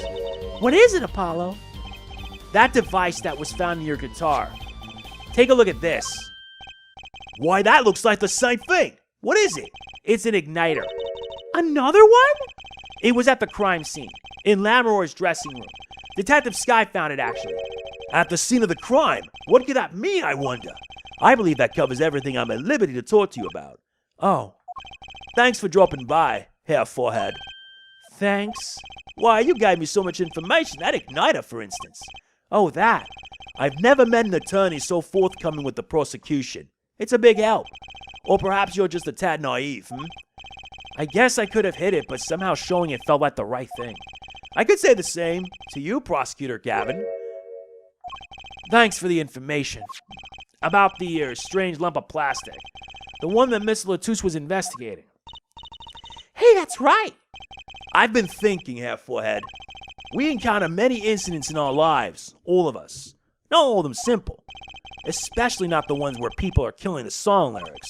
B: What is it, Apollo?
A: That device that was found in your guitar. Take a look at this. Why, that looks like the same thing. What is it?
B: It's an igniter. Another one?
A: It was at the crime scene, in Lamour's dressing room. Detective Sky found it, actually. At the scene of the crime? What could that mean, I wonder? I believe that covers everything I'm at liberty to talk to you about.
B: Oh.
A: Thanks for dropping by, Herr Forehead.
B: Thanks.
A: Why, you gave me so much information. That igniter, for instance.
B: Oh, that.
A: I've never met an attorney so forthcoming with the prosecution. It's a big help. Or perhaps you're just a tad naive,
B: I guess I could have hit it, but somehow showing it felt like the right thing.
A: I could say the same to you, Prosecutor Gavin.
B: Thanks for the information.
A: About the strange lump of plastic. The one that Miss Latouche was investigating.
B: Hey, that's right.
A: I've been thinking, Herr Forehead. We encounter many incidents in our lives, all of us. Not all of them simple. Especially not the ones where people are killing the song lyrics.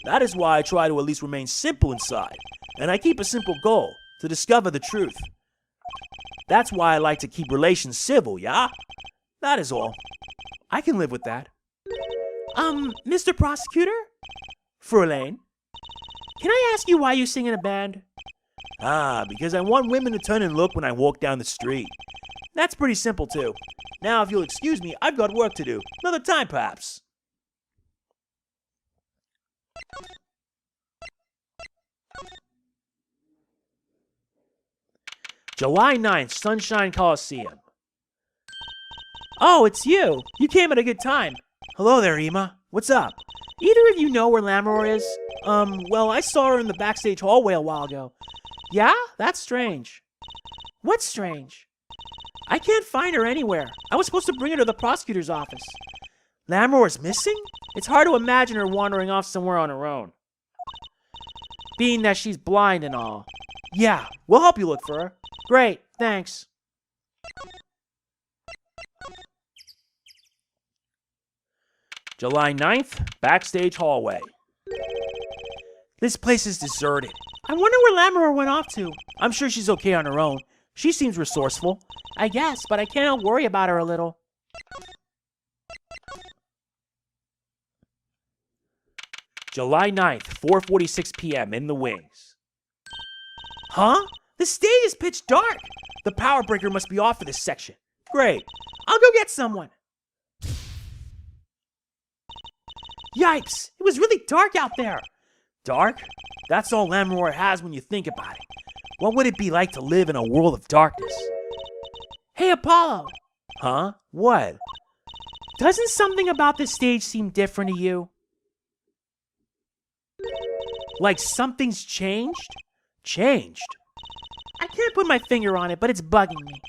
A: That is why I try to at least remain simple inside. And I keep a simple goal, to discover the truth. That's why I like to keep relations civil, yeah? That is all. I can live with that.
B: Mr. Prosecutor?
A: Frelaine?
B: Can I ask you why you sing in a band?
A: Because I want women to turn and look when I walk down the street. That's pretty simple, too. Now, if you'll excuse me, I've got work to do. Another time, perhaps.
B: July 9th, Sunshine Coliseum. Oh, it's you. You came at a good time.
A: Hello there, Ema. What's up?
B: Either of you know where Lamour is?
A: Well, I saw her in the backstage hallway a while ago.
B: Yeah? That's strange. What's strange? I can't find her anywhere. I was supposed to bring her to the prosecutor's office.
A: Lamour is missing?
B: It's hard to imagine her wandering off somewhere on her own. Being that she's blind and all.
A: Yeah, we'll help you look for her.
B: Great, thanks.
C: July 9th, backstage hallway.
A: This place is deserted.
B: I wonder where Lamour went off to.
A: I'm sure she's okay on her own. She seems resourceful.
B: I guess, but I can't worry about her a little.
C: July 9th, 4:46 p.m. in the wings.
A: Huh? The stage is pitch dark. The power breaker must be off for this section. Great. I'll go get someone.
B: Yipes! It was really dark out there.
A: Dark? That's all Lamour has when you think about it. What would it be like to live in a world of darkness?
B: Hey, Apollo.
A: Huh? What?
B: Doesn't something about this stage seem different to you?
A: Like something's changed? Changed?
B: I can't put my finger on it, but it's bugging me.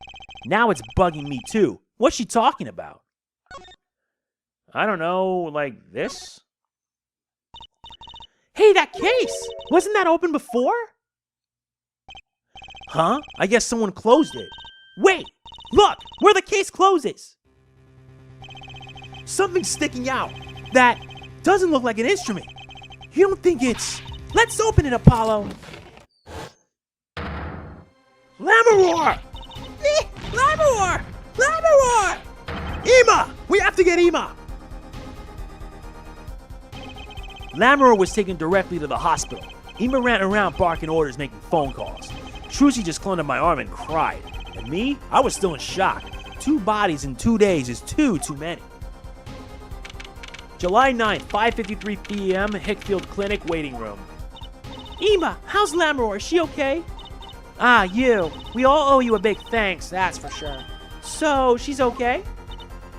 A: Now it's bugging me too. What's she talking about?
C: I don't know, like this?
B: Hey, that case! Wasn't that open before?
A: Huh? I guess someone closed it.
B: Wait! Look! Where the case closes!
A: Something's sticking out. That doesn't look like an instrument. You don't think it's...
B: Let's open it, Apollo!
A: Lammeror!
B: Lammeror! Lammeror!
A: Ema! We have to get Ema! Lammeror was taken directly to the hospital. Ema ran around barking orders, making phone calls. Trucy just clung to my arm and cried. And me? I was still in shock. 2 bodies in 2 days is too many. July 9th, 5:53 p.m., Hickfield Clinic waiting room.
B: Ema, how's Lammeror? Is she okay? Ah, you. We all owe you a big thanks, that's for sure. So, she's okay?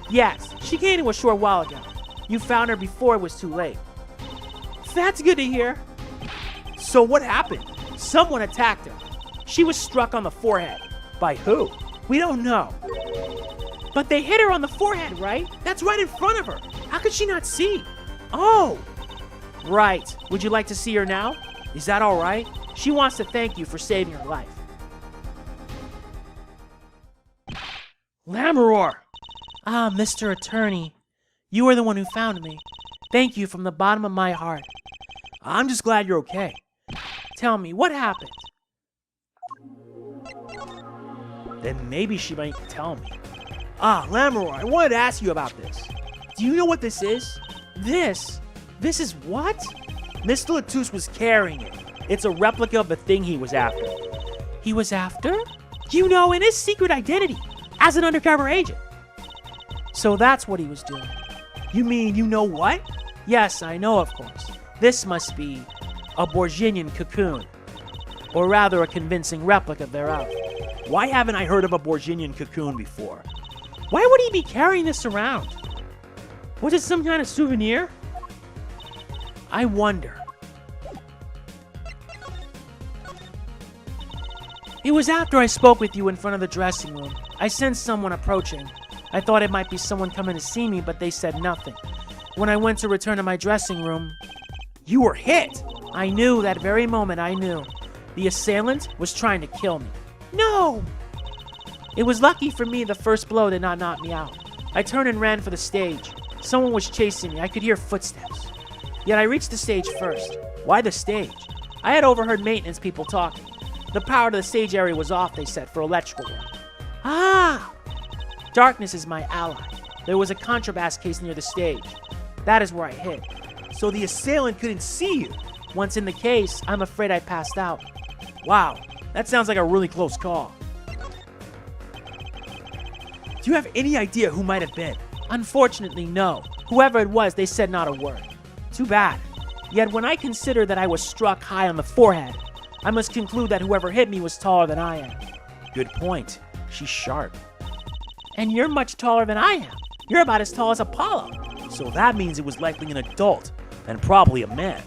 B: Yes, she came to a short while ago. You found her before it was too late. That's good to hear.
A: So what happened?
B: Someone attacked her. She was struck on the forehead.
A: By who?
B: We don't know. But they hit her on the forehead, right? That's right in front of her. How could she not see? Oh! Right. Would you like to see her now? Is that all right? She wants to thank you for saving her life.
A: Lammeror!
B: Ah, Mr. Attorney. You are the one who found me. Thank you from the bottom of my heart.
A: I'm just glad you're okay.
B: Tell me, what happened?
A: Then maybe she might tell me. Ah, Lammeror, I wanted to ask you about this. Do you know what this is?
B: This? This is what?
A: Mr. Latus was carrying it. It's a replica of the thing he was after.
B: He was after? You know, in his secret identity, as an undercover agent. So that's what he was doing.
A: You mean you know what?
B: Yes, I know, of course. This must be a Borginian cocoon. Or rather, a convincing replica thereof.
A: Why haven't I heard of a Borginian cocoon before?
B: Why would he be carrying this around? Was it some kind of souvenir? I wonder. It was after I spoke with you in front of the dressing room. I sensed someone approaching. I thought it might be someone coming to see me, but they said nothing. When I went to return to my dressing room,
A: you were hit!
B: I knew that very moment, I knew. The assailant was trying to kill me. No! It was lucky for me the first blow did not knock me out. I turned and ran for the stage. Someone was chasing me. I could hear footsteps. Yet I reached the stage first. Why the stage? I had overheard maintenance people talking. The power to the stage area was off, they said, for electrical work. Ah! Darkness is my ally. There was a contrabass case near the stage. That is where I hid.
A: So the assailant couldn't see you?
B: Once in the case, I'm afraid I passed out.
A: Wow, that sounds like a really close call. Do you have any idea who might have been?
B: Unfortunately, no. Whoever it was, they said not a word. Too bad. Yet when I consider that I was struck high on the forehead, I must conclude that whoever hit me was taller than I am.
A: Good point. She's sharp.
B: And you're much taller than I am. You're about as tall as Apollo.
A: So that means it was likely an adult, and probably a man.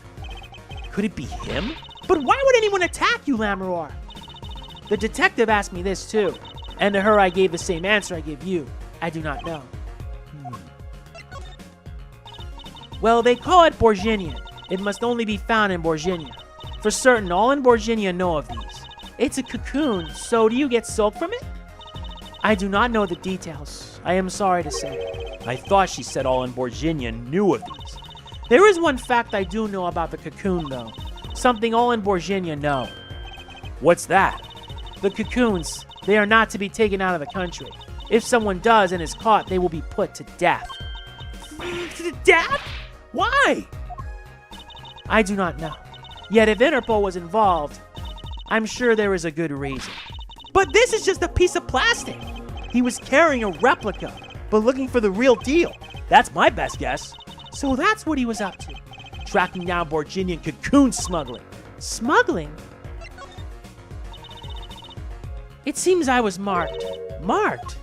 A: Could it be him?
B: But why would anyone attack you, Lammeror? The detective asked me this too, and to her I gave the same answer I gave you. I do not know. Well, they call it Borginian. It must only be found in Borginia. For certain, all in Borginia know of these. It's a cocoon, so do you get silk from it? I do not know the details. I am sorry to say.
A: I thought she said all in Borginia knew of these.
B: There is one fact I do know about the cocoon, though. Something all in Borginia know.
A: What's that?
B: The cocoons, they are not to be taken out of the country. If someone does and is caught, they will be put to death.
A: To death? Why?
B: I do not know. Yet if Interpol was involved, I'm sure there is a good reason.
A: But this is just a piece of plastic. He was carrying a replica, but looking for the real deal. That's my best guess.
B: So that's what he was up to.
A: Tracking down Borginian cocoon smuggling.
B: Smuggling? It seems I was marked.
A: Marked?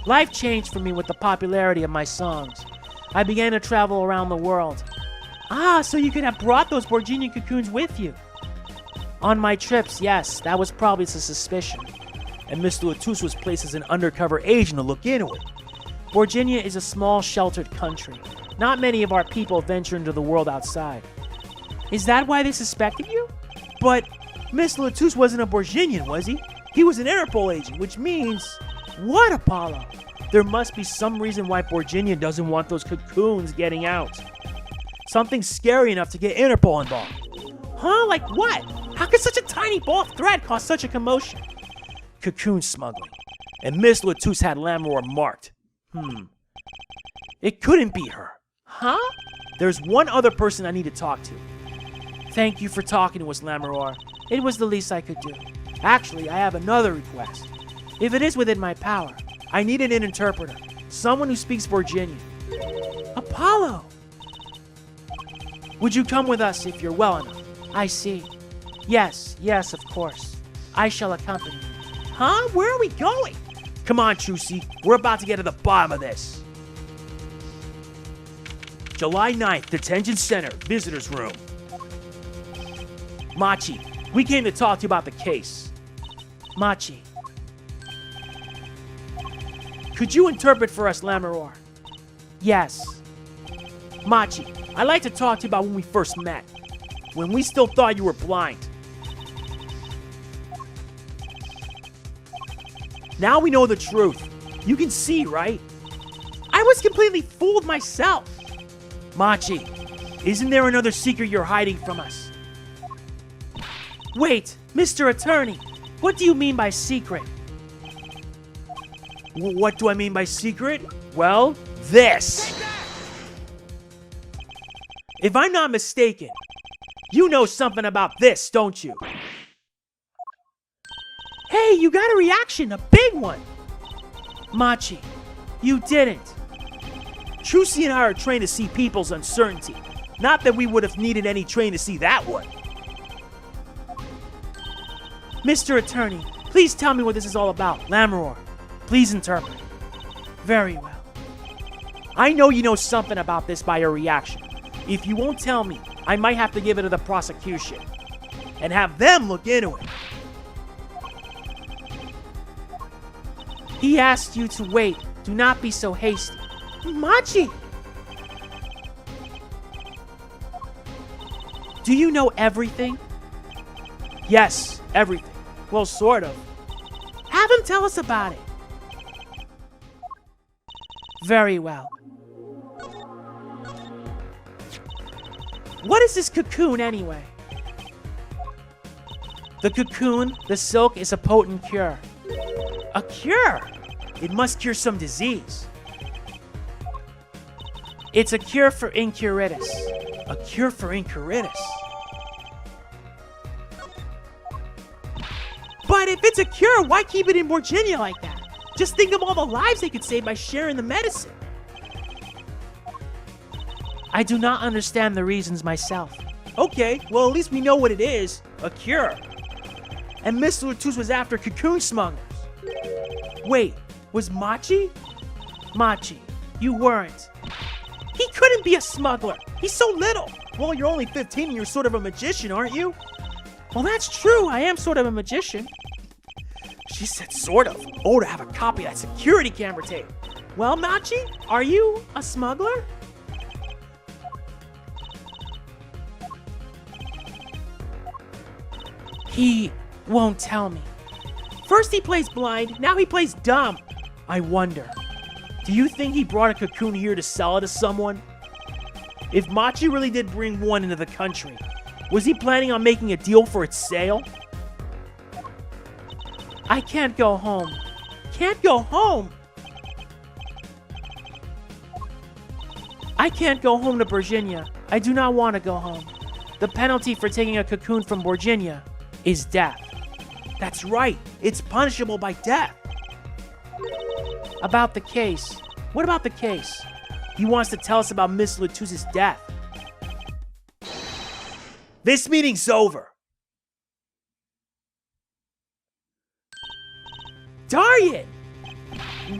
B: Life changed for me with the popularity of my songs. I began to travel around the world. Ah, so you could have brought those Borginian cocoons with you. On my trips, yes, that was probably the suspicion.
A: And Mr. Latus was placed as an undercover agent to look into it.
B: Borginia is a small, sheltered country. Not many of our people venture into the world outside. Is that why they suspected you?
A: But Mr. Latus wasn't a Borginian, was he? He was an Interpol agent, which means...
B: What, Apollo?
A: There must be some reason why Borginia doesn't want those cocoons getting out. Something scary enough to get Interpol involved.
B: Huh? Like what? How could such a tiny ball of thread cause such a commotion?
C: cocoon smuggling. And Miss Latouche had Lammeror marked. It couldn't be her.
B: Huh?
C: There's one other person I need to talk to.
B: Thank you for talking to us, Lammeror. It was the least I could do. Actually, I have another request. If it is within my power, I need an interpreter. Someone who speaks Virginian. Apollo! Would you come with us if you're well enough? I see. Yes, of course. I shall accompany you. Huh? Where are we going?
C: Come on, Trucy. We're about to get to the bottom of this. July 9th, Detention Center, Visitor's Room. Machi, we came to talk to you about the case.
B: Machi. Could you interpret for us, Lammeror? Yes.
C: Machi, I'd like to talk to you about when we first met. When we still thought you were blind. Now we know the truth. You can see, right?
B: I was completely fooled myself.
C: Machi, isn't there another secret you're hiding from us?
B: Wait, Mr. Attorney, what do you mean by secret?
C: What do I mean by secret? Well, this. If I'm not mistaken, you know something about this, don't you?
B: Hey, you got a reaction, a big one. Machi, you didn't.
C: Trucy and I are trained to see people's uncertainty. Not that we would have needed any train to see that one.
B: Mr. Attorney, please tell me what this is all about. Lammeror, please interpret. Very well.
C: I know you know something about this by your reaction. If you won't tell me, I might have to give it to the prosecution. And have them look into it.
B: He asked you to wait. Do not be so hasty. Machi! Do you know everything?
C: Yes, everything. Well, sort of.
B: Have him tell us about it. Very well. What is this cocoon anyway?
C: The cocoon, the silk, is a potent cure.
B: A cure?
C: It must cure some disease.
B: It's a cure for incuritus.
C: A cure for incuritus?
B: But if it's a cure, why keep it in Virginia like that? Just think of all the lives they could save by sharing the medicine. I do not understand the reasons myself.
C: Okay, well at least we know what it is. A cure. And Miss Latouche was after cocoon smugglers.
B: Wait, was Machi? Machi, you weren't. He couldn't be a smuggler. He's so little.
C: Well, you're only 15 and you're sort of a magician, aren't you?
B: Well, that's true. I am sort of a magician.
C: She said sort of. Oh, to have a copy of that security camera tape.
B: Well, Machi, are you a smuggler? He won't tell me. First he plays blind, now he plays dumb.
C: I wonder, do you think he brought a cocoon here to sell it to someone? If Machi really did bring one into the country, was he planning on making a deal for its sale?
B: I can't go home. Can't go home? I can't go home to Virginia. I do not want to go home. The penalty for taking a cocoon from Virginia is death.
C: That's right. It's punishable by death.
B: About the case. What about the case?
C: He wants to tell us about Miss Latouche's death. This meeting's over.
B: Darn!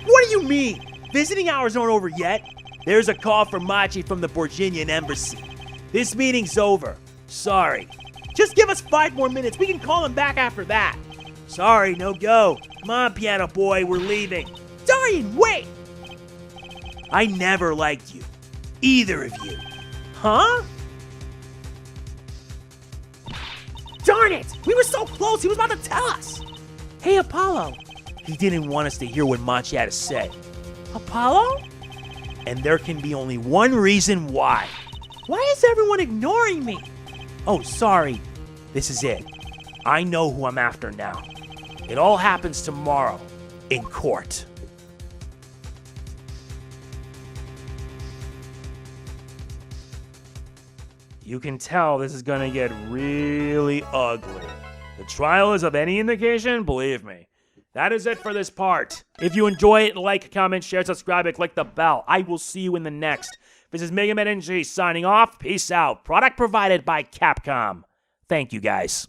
C: What do you mean? Visiting hours aren't over yet. There's a call from Machi from the Virginian Embassy. This meeting's over. Sorry. Just give us 5 more minutes. We can call him back after that. Sorry, no go. Come on, piano boy, we're leaving.
B: Darn, wait!
C: I never liked you. Either of you.
B: Huh? Darn it! We were so close, he was about to tell us! Hey, Apollo.
C: He didn't want us to hear what Machi had to say.
B: Apollo?
C: And there can be only one reason why.
B: Why is everyone ignoring me?
C: Oh, sorry. This is it. I know who I'm after now. It all happens tomorrow in court. You can tell this is gonna get really ugly. The trial is of any indication, believe me. That is it for this part. If you enjoy it, like, comment, share, subscribe, and click the bell. I will see you in the next. This is MegamanNG signing off. Peace out. Product provided by Capcom. Thank you, guys.